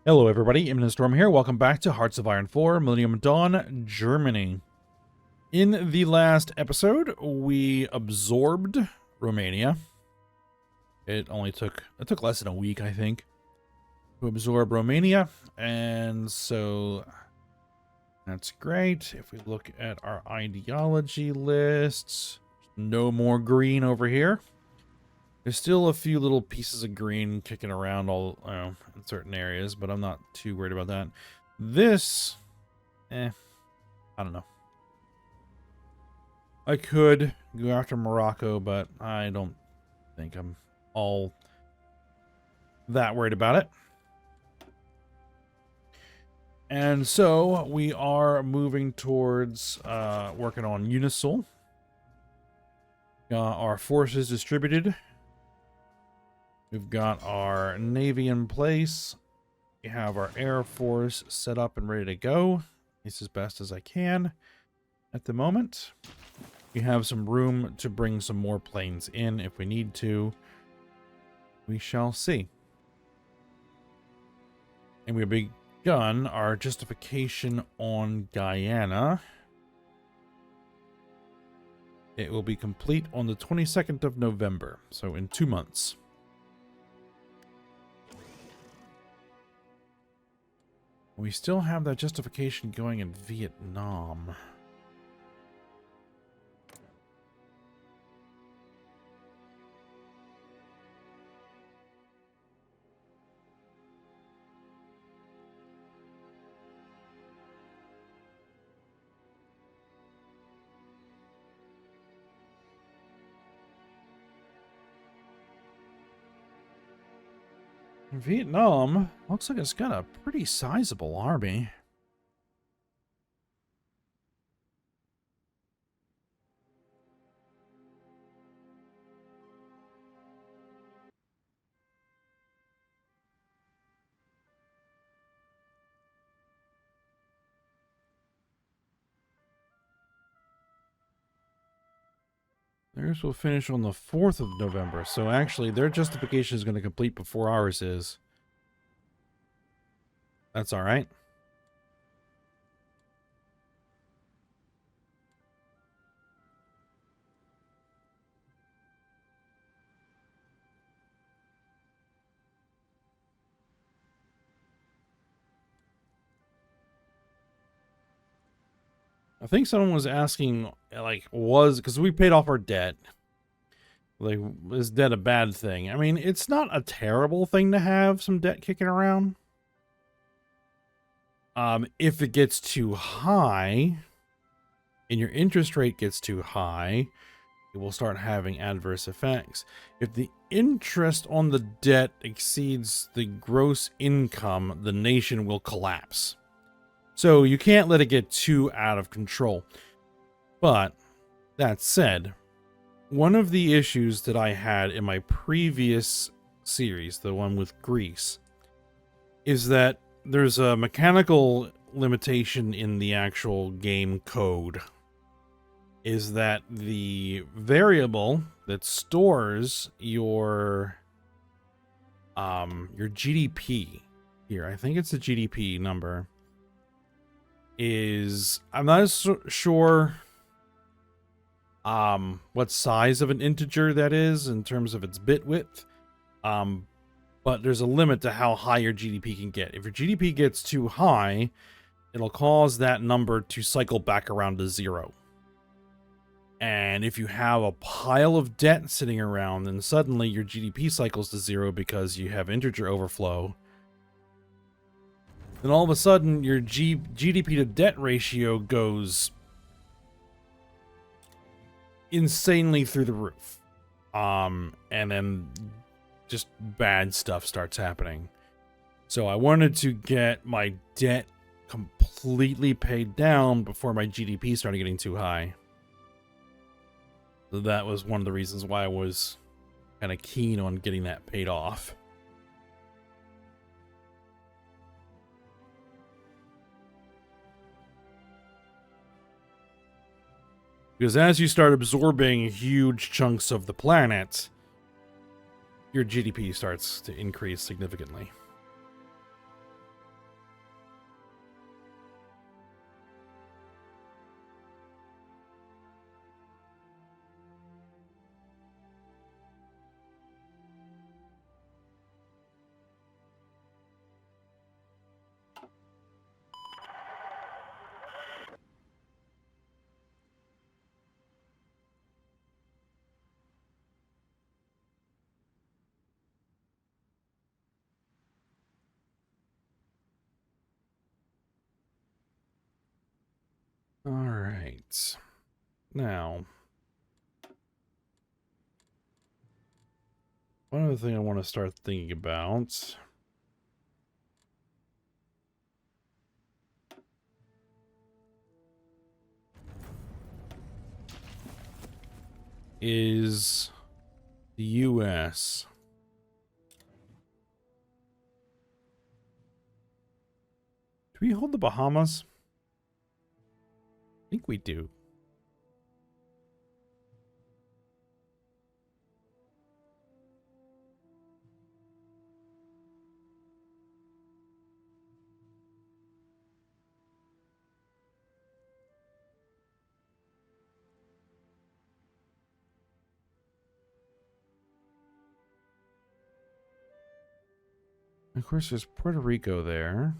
Hello everybody, Imminent Storm here. Welcome back to Hearts of Iron 4, Millennium Dawn, Germany. In the last episode, we absorbed Romania. It took less than a week, I think, to absorb Romania, and so that's great. If we look at our ideology lists, no more green over here. There's still a few little pieces of green kicking around in certain areas, but I'm not too worried about that. This, I don't know. I could go after Morocco, but I don't think I'm all that worried about it. And so we are moving towards working on Unisul. Our forces distributed. We've got our Navy in place. We have our Air Force set up and ready to go. It's as best as I can at the moment. We have some room to bring some more planes in if we need to. We shall see. And we've begun our justification on Guyana. It will be complete on the 22nd of November, so in 2 months. We still have that justification going in Vietnam. Vietnam looks like it's got a pretty sizable army. Theirs will finish on the 4th of November, so actually their justification is going to complete before ours is. That's all right. I think someone was asking, like, because we paid off our debt. Like, is debt a bad thing? I mean, it's not a terrible thing to have some debt kicking around. If it gets too high, and your interest rate gets too high, it will start having adverse effects. If the interest on the debt exceeds the gross income, the nation will collapse. So you can't let it get too out of control. But that said, one of the issues that I had in my previous series, the one with Greece, is that there's a mechanical limitation in the actual game code. Is that the variable that stores your GDP here, I think it's the GDP number, is, I'm not sure what size of an integer that is in terms of its bit width, but there's a limit to how high your GDP can get. If your GDP gets too high, it'll cause that number to cycle back around to 0. And if you have a pile of debt sitting around, then suddenly your GDP cycles to 0 because you have integer overflow. Then all of a sudden, your GDP to debt ratio goes insanely through the roof. And then just bad stuff starts happening. So I wanted to get my debt completely paid down before my GDP started getting too high. So that was one of the reasons why I was kind of keen on getting that paid off. Because as you start absorbing huge chunks of the planet, your GDP starts to increase significantly. All right. Now, one other thing I want to start thinking about is the U.S. Do we hold the Bahamas? I think we do. Of course, there's Puerto Rico there.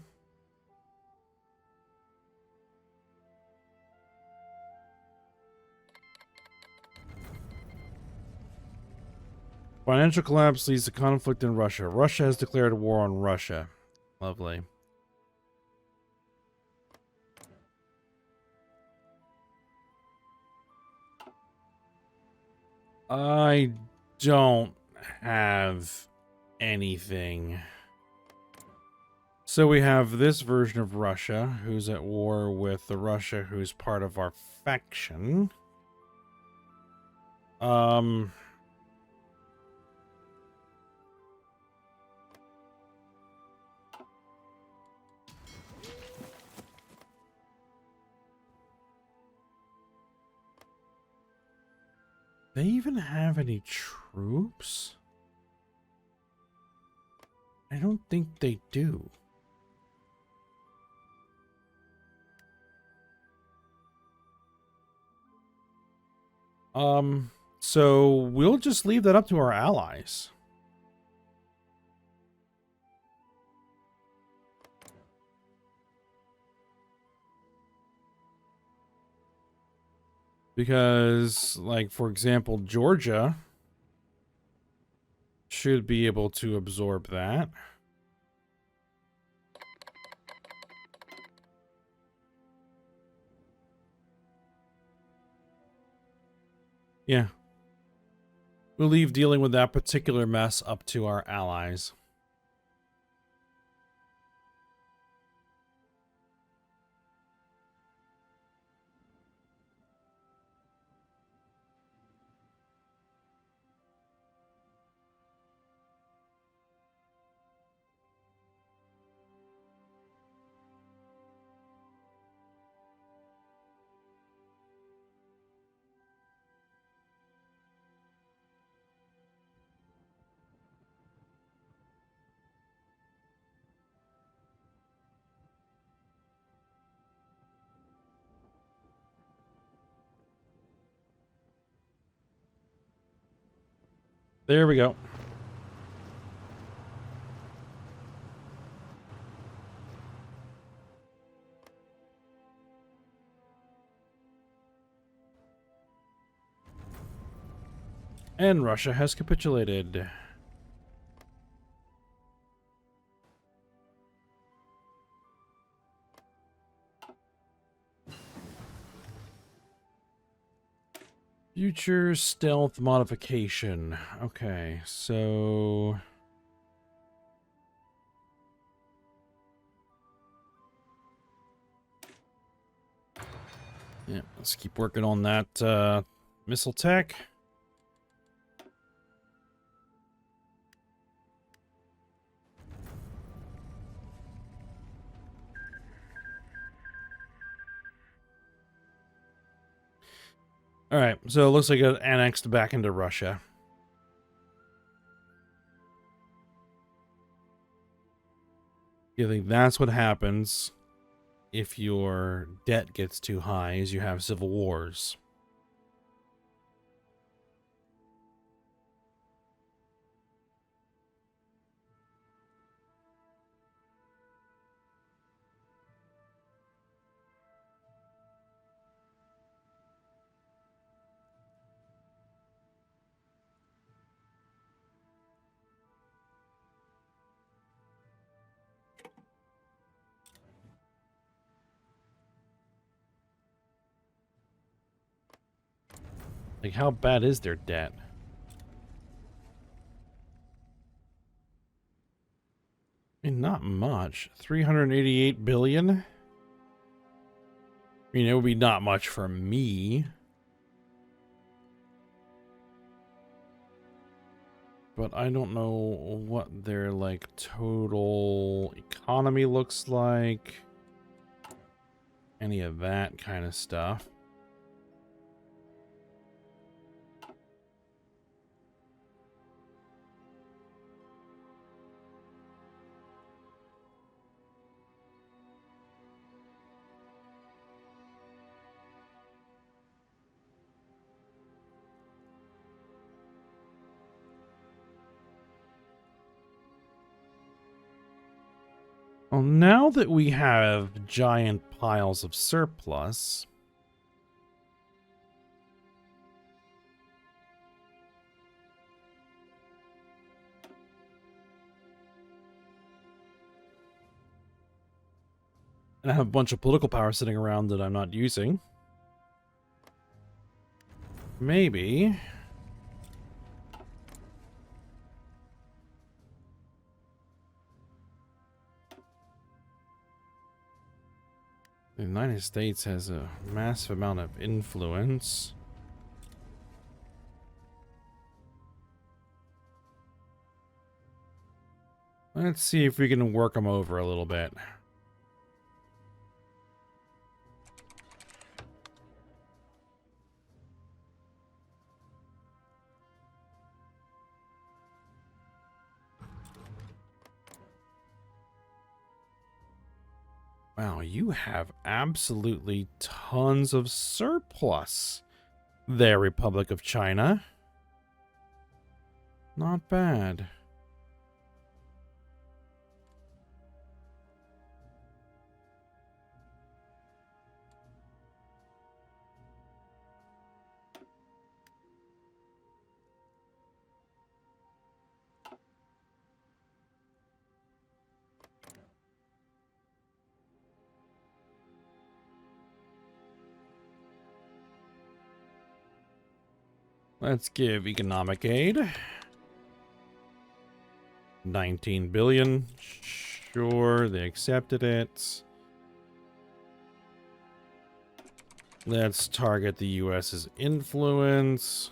Financial collapse leads to conflict in Russia. Russia has declared war on Russia. Lovely. I don't have anything. So we have this version of Russia, who's at war with the Russia who's part of our faction. They even have any troops? I don't think they do. So we'll just leave that up to our allies. Because, like, for example, Georgia should be able to absorb that. Yeah. We'll leave dealing with that particular mess up to our allies. There we go. And Russia has capitulated. Future stealth modification. Okay, so... yeah, let's keep working on that missile tech. Alright, so it looks like it annexed back into Russia. I think that's what happens if your debt gets too high, is you have civil wars. Like, how bad is their debt? I mean, not much. 388 billion? I mean, it would be not much for me. But I don't know what their, like, total economy looks like. Any of that kind of stuff. Well, now that we have giant piles of surplus, and I have a bunch of political power sitting around that I'm not using, maybe the United States has a massive amount of influence. Let's see if we can work them over a little bit. Wow, you have absolutely tons of surplus there, Republic of China. Not bad. Let's give economic aid. 19 billion. Sure, they accepted it. Let's target the US's influence.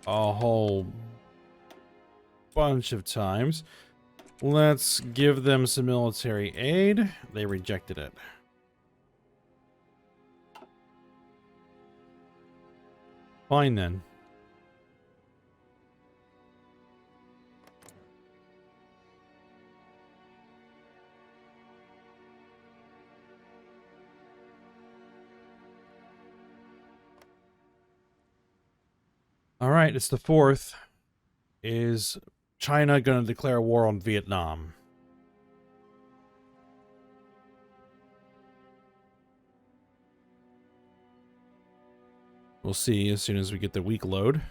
A whole bunch of times. Let's give them some military aid. They rejected it. Fine then. All right, it's the 4th. Is China going to declare war on Vietnam? We'll see as soon as we get the week load.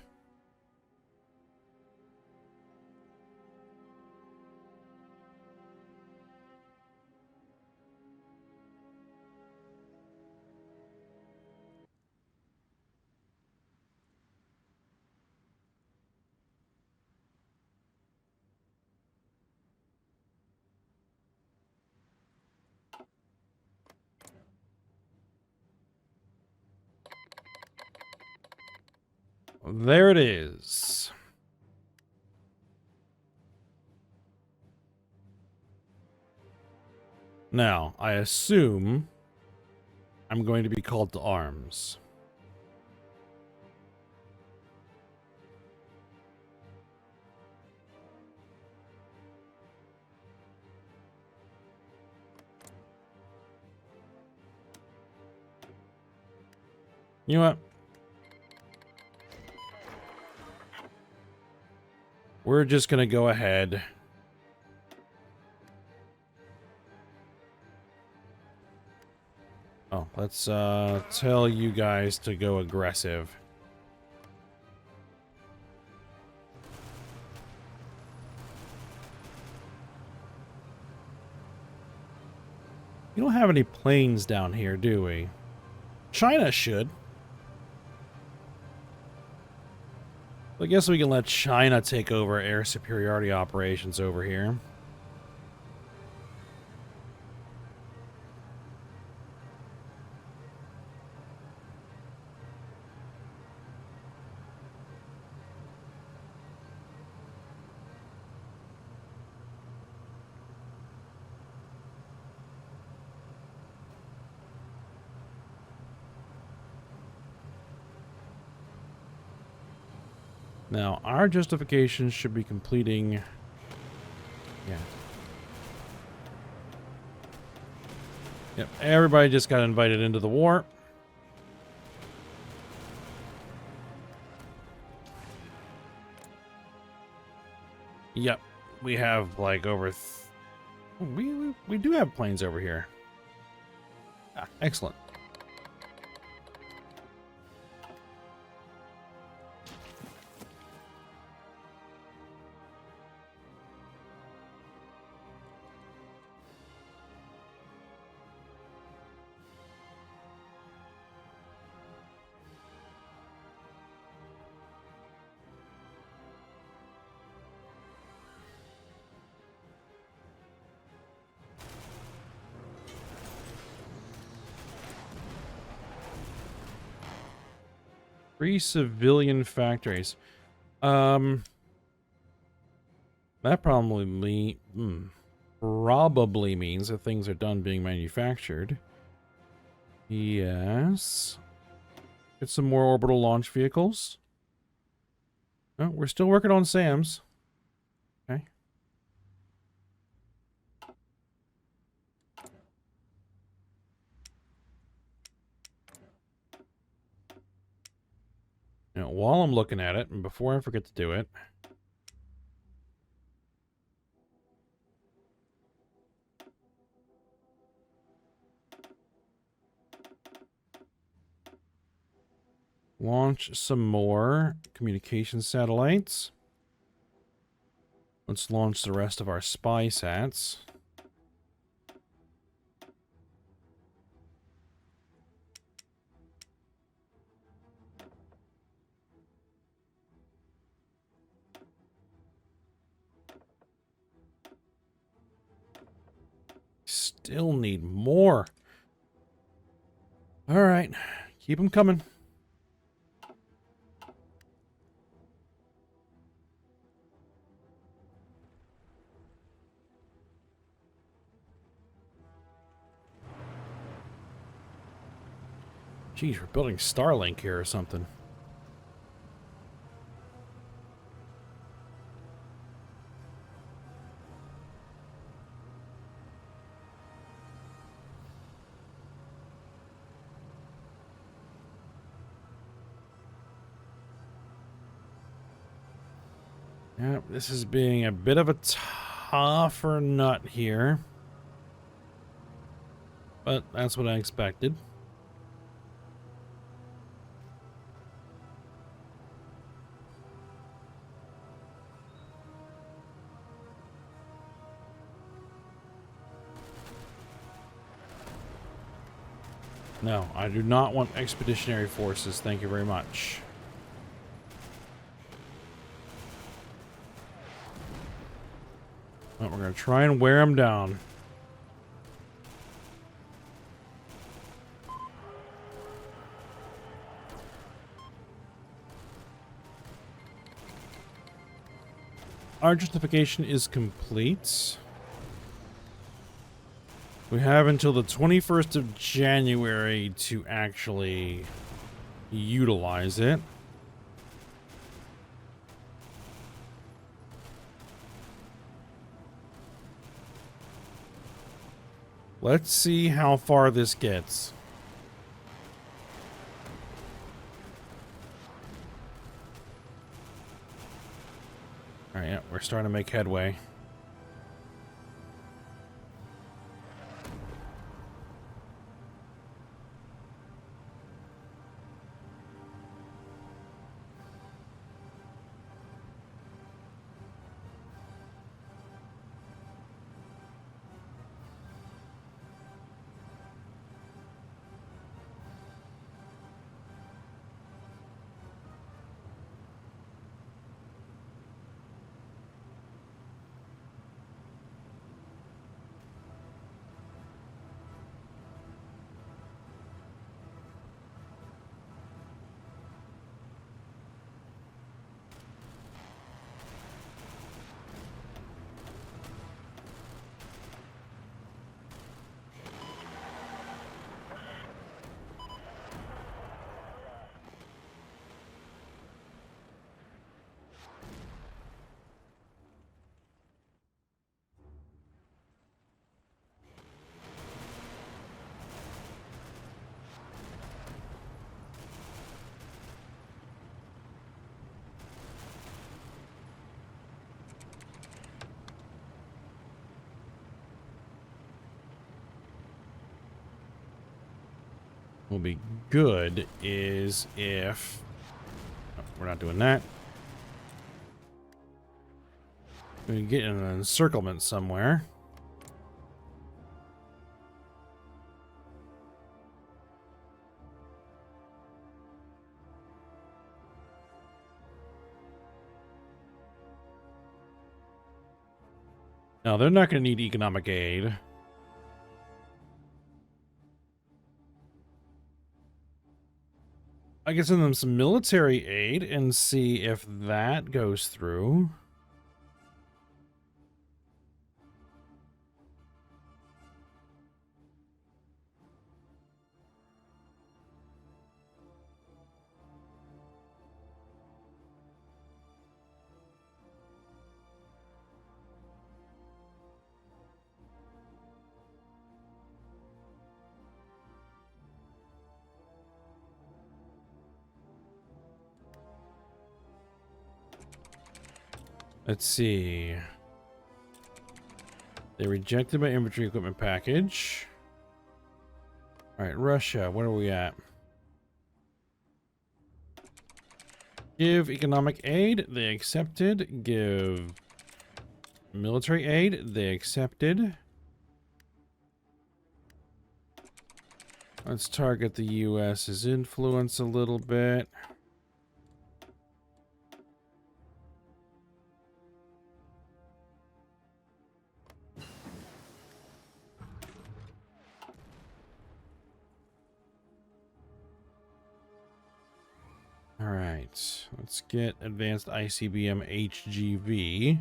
There it is. Now, I assume I'm going to be called to arms. You know what? We're just going to go ahead. Oh, let's tell you guys to go aggressive. We don't have any planes down here, do we? China should. I guess we can let China take over air superiority operations over here. Now, our justification should be completing... Yeah. Yep, everybody just got invited into the war. Yep, we have like over... we do have planes over here. Ah, excellent. Three civilian factories. That probably means that things are done being manufactured. Yes. Get some more orbital launch vehicles. Oh, we're still working on SAMs. Okay. Now, while I'm looking at it, and before I forget to do it, launch some more communication satellites. Let's launch the rest of our spy sats. Still need more. All right, keep them coming. Geez, we're building Starlink here or something. Yep, this is being a bit of a tougher nut here. But that's what I expected. No, I do not want expeditionary forces. Thank you very much. Well, we're going to try and wear them down. Our justification is complete. We have until the 21st of January to actually utilize it. Let's see how far this gets. Alright, yeah, we're starting to make headway. will be good is if... oh, we're not doing that. We get in an encirclement somewhere. No, they're not going to need economic aid. I can send them some military aid and see if that goes through. Let's see. They rejected my infantry equipment package. All right, Russia, where are we at? Give economic aid, they accepted. Give military aid, they accepted. Let's target the US's influence a little bit. All right, let's get advanced ICBM HGV.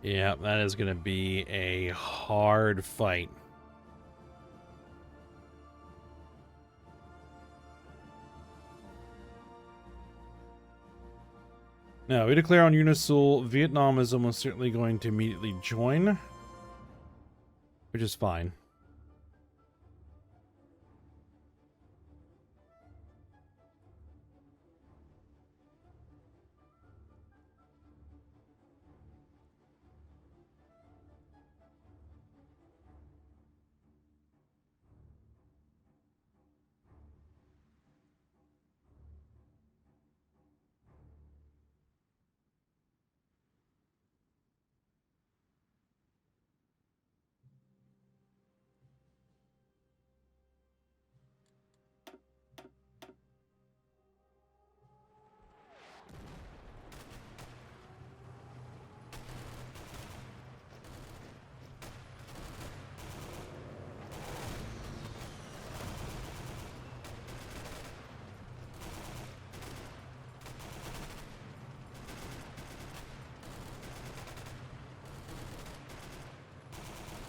Yeah, that is going to be a hard fight. Now, we declare on Unisul, Vietnam is almost certainly going to immediately join, which is fine.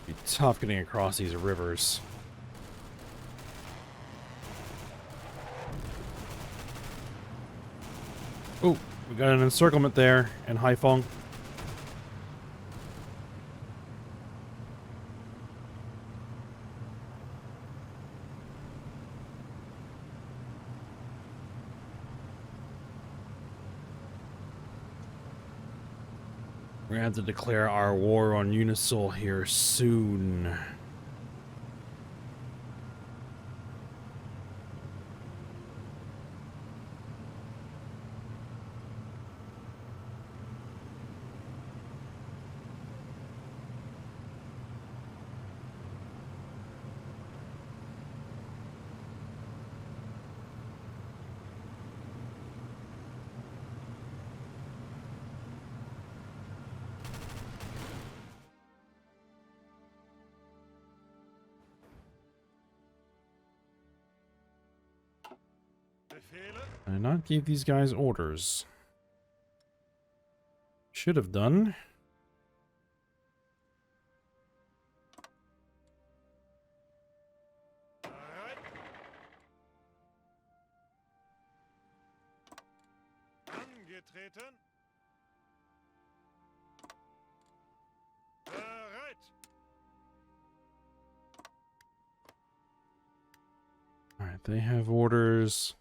Be tough getting across these rivers. Oh, we got an encirclement there in Haiphong. We're gonna have to declare our war on Unisul here soon. Did I not give these guys orders? Should have done. Zugetreten. Bereit. All right, they have orders.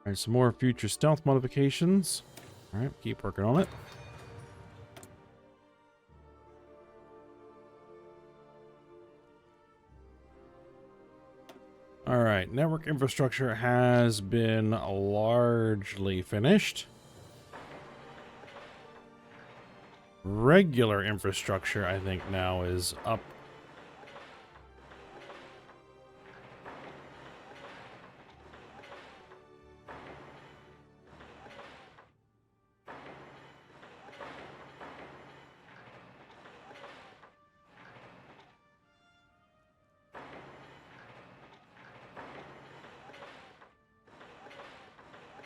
All right, some more future stealth modifications. All right, keep working on it. All right, network infrastructure has been largely finished. Regular infrastructure, I think, now is up.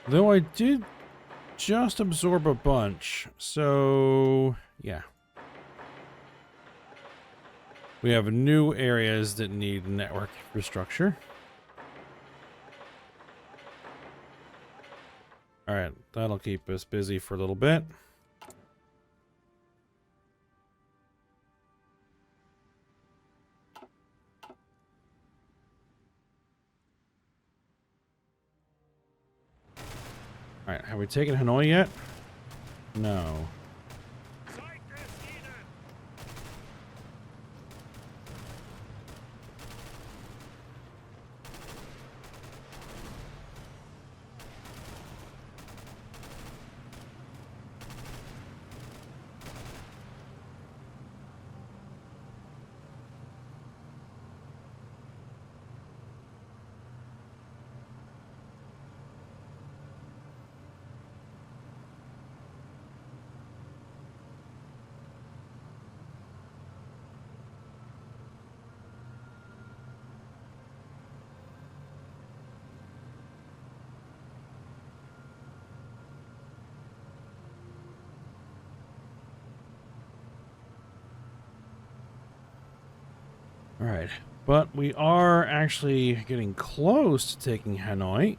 Though I did just absorb a bunch, so yeah. We have new areas that need network infrastructure. All right, that'll keep us busy for a little bit. All right, have we taken Hanoi yet? No. All right, but we are actually getting close to taking Hanoi.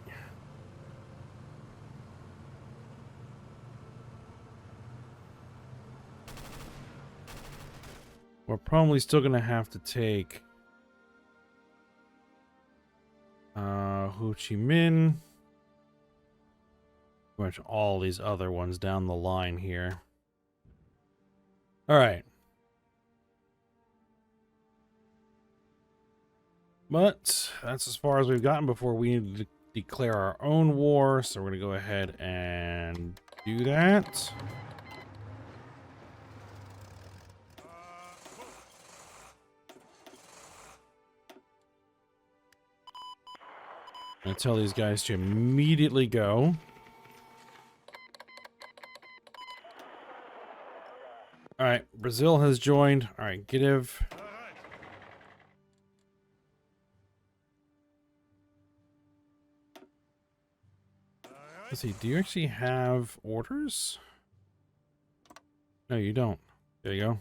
We're probably still going to have to take Ho Chi Minh. Pretty much all these other ones down the line here. All right. But that's as far as we've gotten before we need to declare our own war. So we're going to go ahead and do that. I tell these guys to immediately go. All right, Brazil has joined. All right, Gidev. Let's see, do you actually have orders? No, you don't. There you go.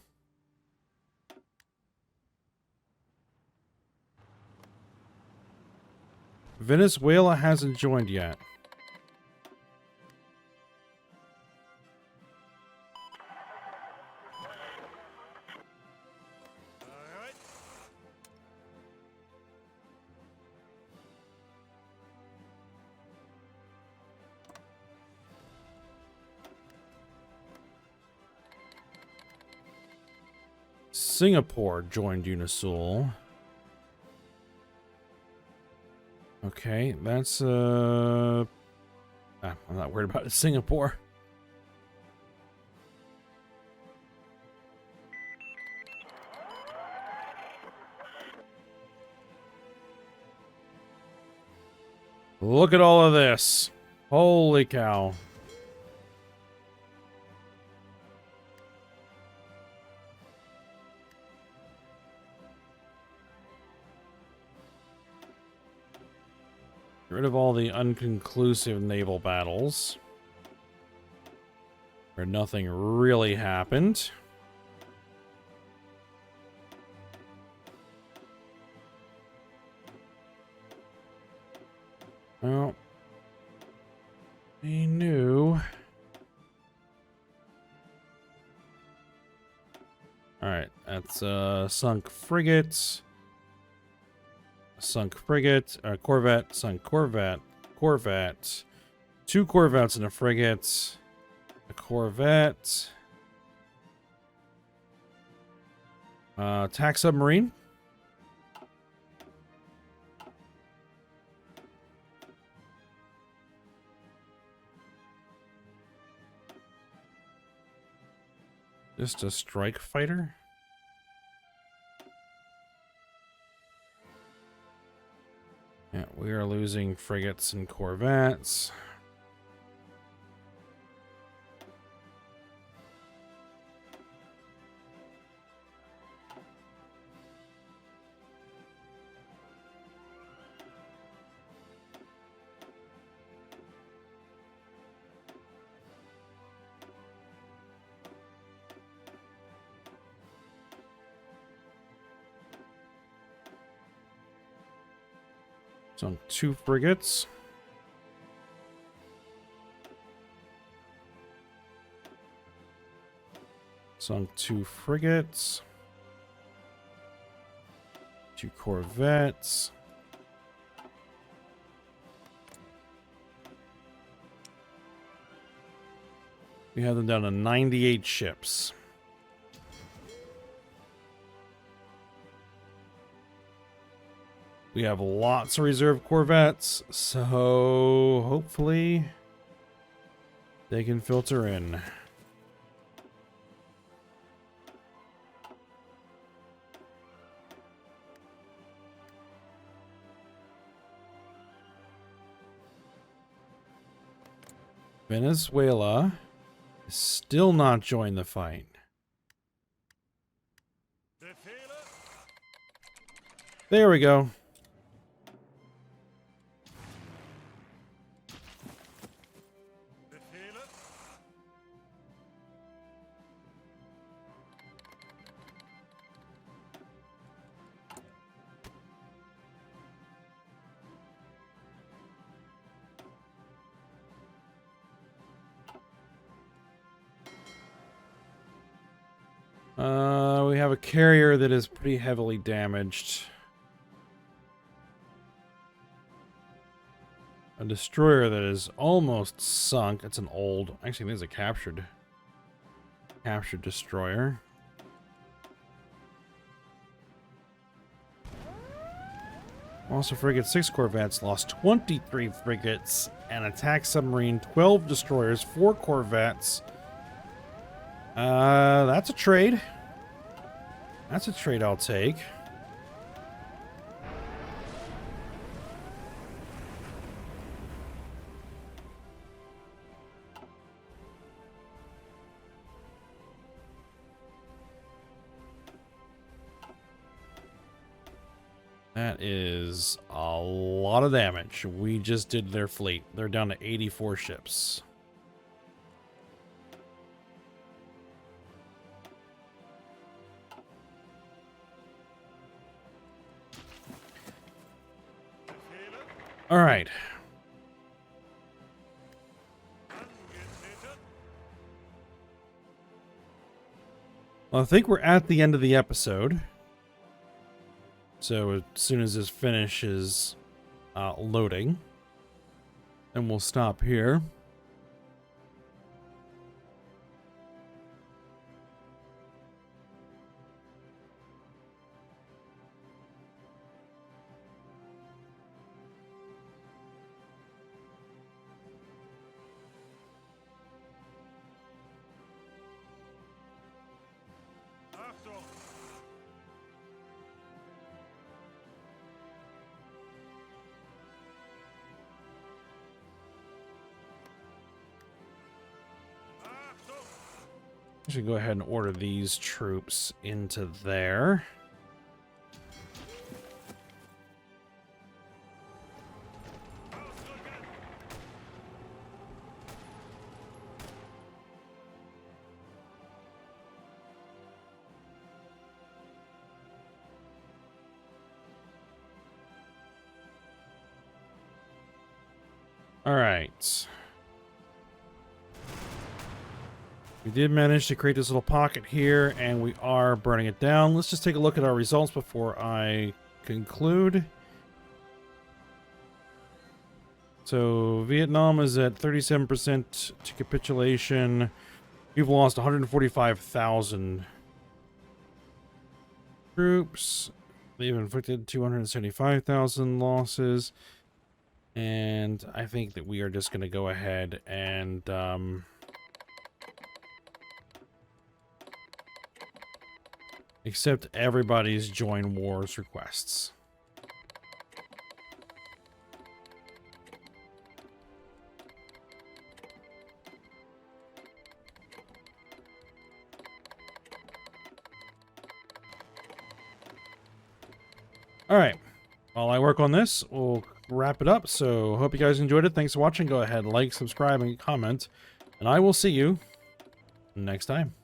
Venezuela hasn't joined yet. Singapore joined Unisul. Okay, that's I'm not worried about Singapore. Look at all of this. Holy cow. Get rid of all the unconclusive naval battles where nothing really happened. Well, we knew. Alright, that's sunk frigates. Sunk frigate, corvette, sunk corvette, corvette. 2 corvettes and a frigate. A corvette. Attack submarine. Just a strike fighter. Yeah, we are losing frigates and corvettes. Sunk 2 frigates. Sunk 2 frigates. 2 corvettes. We have them down to 98 ships. We have lots of reserve corvettes, so hopefully they can filter in. Venezuela is still not joined the fight. There we go. We have a carrier that is pretty heavily damaged. A destroyer that is almost sunk. It's an old... Actually, there's a captured destroyer. Also, frigate 6 corvettes lost 23 frigates, an attack submarine, 12 destroyers, 4 corvettes. That's a trade. That's a trade I'll take. That is a lot of damage. We just did their fleet. They're down to 84 ships. All right. Well, I think we're at the end of the episode. So as soon as this finishes loading, then we'll stop here. I should go ahead and order these troops into there. All right. We did manage to create this little pocket here, and we are burning it down. Let's just take a look at our results before I conclude. So Vietnam is at 37% to capitulation. We've lost 145,000 troops. They've inflicted 275,000 losses. And I think that we are just going to go ahead and accept everybody's join wars requests. All right. While I work on this, we'll wrap it up. So hope you guys enjoyed it. Thanks for watching. Go ahead, like, subscribe, and comment. And I will see you next time.